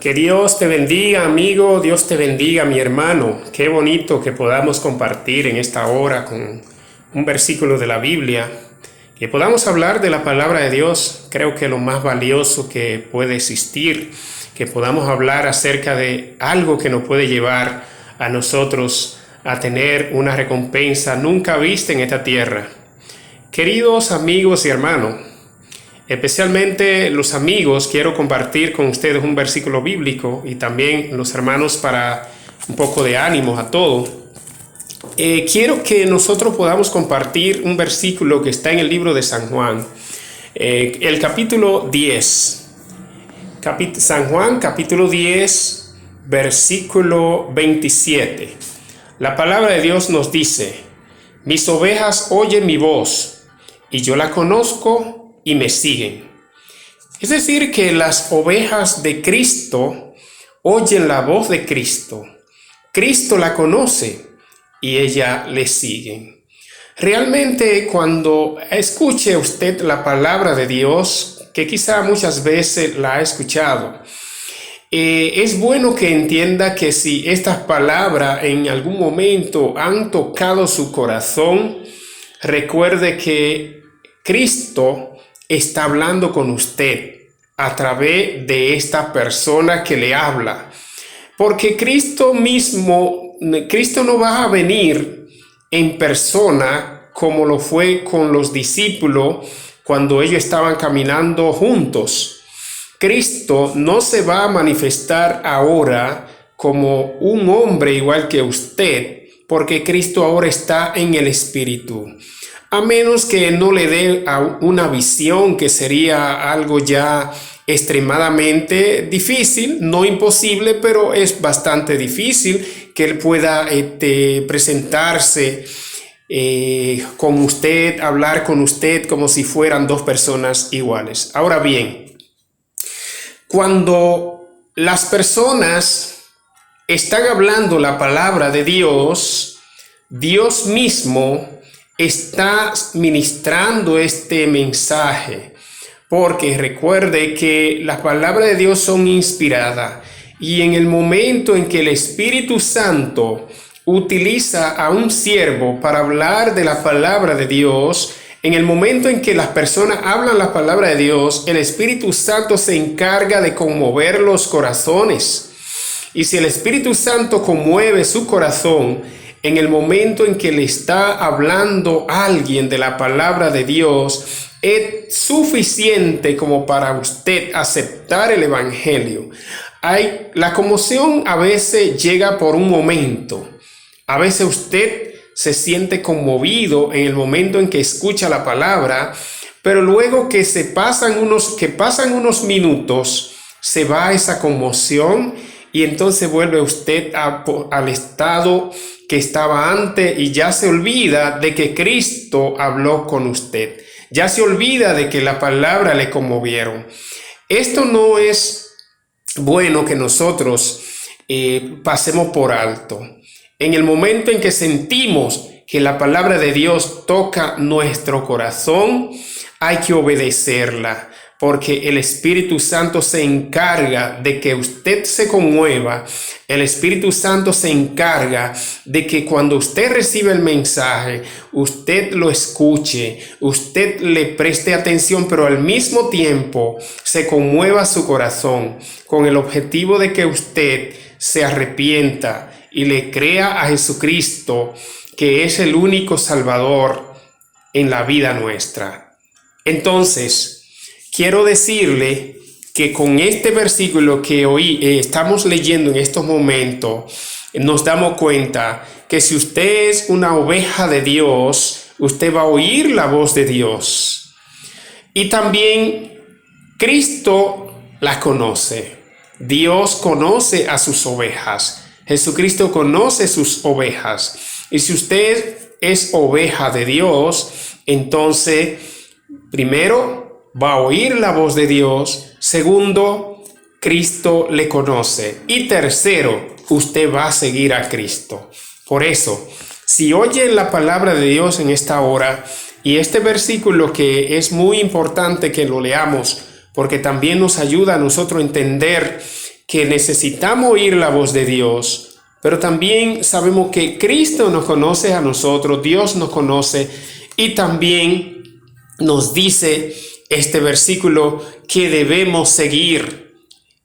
Que Dios te bendiga, amigo, Dios te bendiga, mi hermano. Qué bonito que podamos compartir en esta hora con un versículo de la Biblia, que podamos hablar de la palabra de Dios. Creo que lo más valioso que puede existir, que podamos hablar acerca de algo que nos puede llevar a nosotros a tener una recompensa nunca vista en esta tierra. Queridos amigos y hermanos, especialmente los amigos, quiero compartir con ustedes un versículo bíblico y también los hermanos para un poco de ánimo a todos. Quiero que nosotros podamos compartir un versículo que está en el libro de San Juan, el capítulo 10. San Juan, capítulo 10, versículo 27. La palabra de Dios nos dice: mis ovejas oyen mi voz, y yo la conozco y me siguen. Es decir, que las ovejas de Cristo oyen la voz de Cristo. Cristo la conoce y ella le siguen. Realmente, cuando escuche usted la palabra de Dios, que quizá muchas veces la ha escuchado, es bueno que entienda que si estas palabras en algún momento han tocado su corazón, recuerde que Cristo está hablando con usted a través de esta persona que le habla. Porque Cristo no va a venir en persona como lo fue con los discípulos cuando ellos estaban caminando juntos. Cristo no se va a manifestar ahora como un hombre igual que usted, porque Cristo ahora está en el Espíritu. A menos que no le dé una visión, que sería algo ya extremadamente difícil, no imposible, pero es bastante difícil que él pueda presentarse con usted, hablar con usted como si fueran dos personas iguales. Ahora bien, cuando las personas están hablando la palabra de Dios, Dios mismo está ministrando este mensaje, porque recuerde que las palabras de Dios son inspiradas, y en el momento en que el Espíritu Santo utiliza a un siervo para hablar de la palabra de Dios, en el momento en que las personas hablan la palabra de Dios, el Espíritu Santo se encarga de conmover los corazones. Y si el Espíritu Santo conmueve su corazón, en el momento en que le está hablando a alguien de la palabra de Dios, es suficiente como para usted aceptar el Evangelio. La conmoción a veces llega por un momento. A veces usted se siente conmovido en el momento en que escucha la palabra, pero luego que pasan unos minutos, se va esa conmoción y entonces vuelve usted al estado que estaba antes, y ya se olvida de que Cristo habló con usted. Ya se olvida de que la palabra le conmovieron. Esto no es bueno que nosotros pasemos por alto. En el momento en que sentimos que la palabra de Dios toca nuestro corazón, hay que obedecerla, porque el Espíritu Santo se encarga de que usted se conmueva. El Espíritu Santo se encarga de que cuando usted recibe el mensaje, usted lo escuche, usted le preste atención, pero al mismo tiempo se conmueva su corazón, con el objetivo de que usted se arrepienta y le crea a Jesucristo, que es el único Salvador en la vida nuestra. Entonces, quiero decirle que con este versículo que hoy estamos leyendo en estos momentos, nos damos cuenta que si usted es una oveja de Dios, usted va a oír la voz de Dios. Y también Cristo la conoce. Dios conoce a sus ovejas. Jesucristo conoce sus ovejas. Y si usted es oveja de Dios, entonces, primero, va a oír la voz de Dios. Segundo, Cristo le conoce. Y tercero, usted va a seguir a Cristo. Por eso, si oye la palabra de Dios en esta hora, y este versículo que es muy importante que lo leamos, porque también nos ayuda a nosotros a entender que necesitamos oír la voz de Dios, pero también sabemos que Cristo nos conoce a nosotros, Dios nos conoce, y también nos dice este versículo que debemos seguir.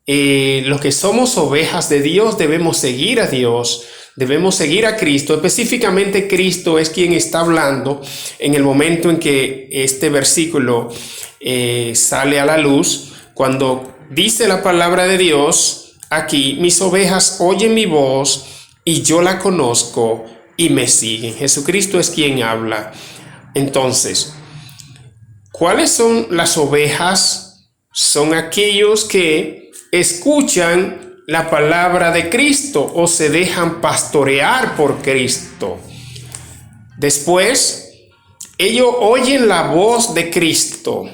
Los que somos ovejas de Dios debemos seguir a Dios, debemos seguir a Cristo. Específicamente Cristo es quien está hablando en el momento en que este versículo sale a la luz, cuando dice la palabra de Dios aquí: mis ovejas oyen mi voz y yo la conozco y me siguen. Jesucristo es quien habla. Entonces, ¿cuáles son las ovejas? Son aquellos que escuchan la palabra de Cristo o se dejan pastorear por Cristo. Después, ellos oyen la voz de Cristo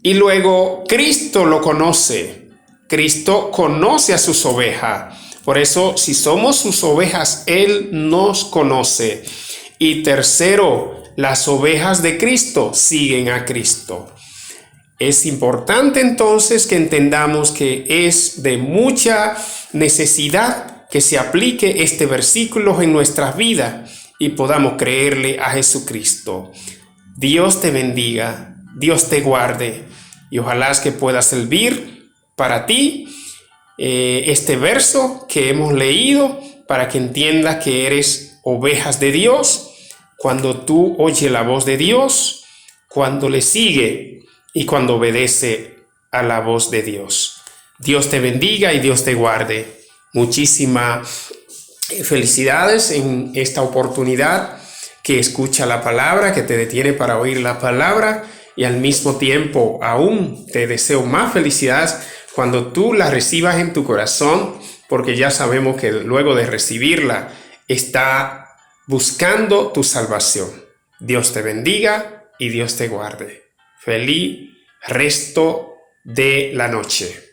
y luego Cristo lo conoce. Cristo conoce a sus ovejas. Por eso, si somos sus ovejas, Él nos conoce. Y tercero, las ovejas de Cristo siguen a Cristo. Es importante entonces que entendamos que es de mucha necesidad que se aplique este versículo en nuestras vidas y podamos creerle a Jesucristo. Dios te bendiga, Dios te guarde y ojalá que pueda servir para ti este verso que hemos leído para que entiendas que eres ovejas de Dios cuando tú oyes la voz de Dios, cuando le sigue y cuando obedece a la voz de Dios. Dios te bendiga y Dios te guarde. Muchísimas felicidades en esta oportunidad que escucha la palabra, que te detiene para oír la palabra, y al mismo tiempo aún te deseo más felicidades cuando tú la recibas en tu corazón, porque ya sabemos que luego de recibirla está buscando tu salvación. Dios te bendiga y Dios te guarde. Feliz resto de la noche.